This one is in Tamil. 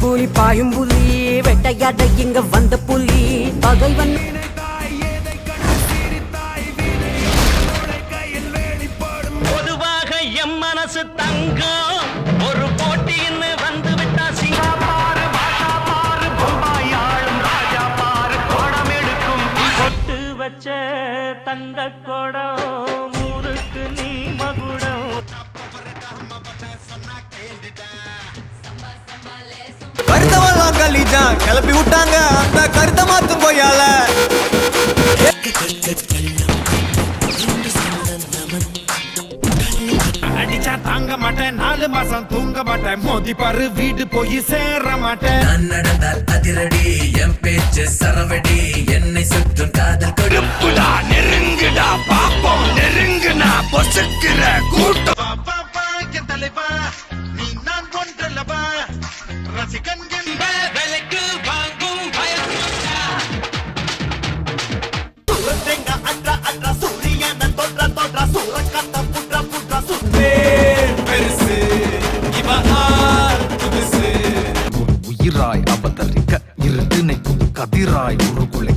கூலி பாயும் புலி வெட்டையாட இங்க வந்த புலி பகைவன் பொதுவாக எம் மனசு தங்கம் ஒரு போட்டின்னு வந்து விட்டா சிங்கா பாரு பாஷா பாரு பொம்பாய் ஆளும் ராஜா பாரு கோடம் எடுக்கும் கொட்டு வச்ச தங்க கோடம் ஊருக்கு நீ மகுடம் கருத்தவெல்லாம் கலிஜான் கிளப்பி விட்டாங்க அந்த கருத்தை மாத்தும் போயால அடிச்சா தாங்க மாட்டேன் 4 மாசம் தூங்க மாட்டேன் மோதி பாரு வீடு போய் சேர மாட்டேன் நான் நடந்தால் அதிரடி என் பேச்சு சரவடி என்னை சுற்றும் காதல் கொடுப்புடா நெருங்குடா பாப்போம் நெருங்குனா பொசுக்கிற கூட்டம் தலைவா நீ நான் ஒன்றல்லவா ரசிகன் விலைக்கு வாங்கும் உயிராய் அவதரிக்க இருட்டினை கதிராய் உருகுலை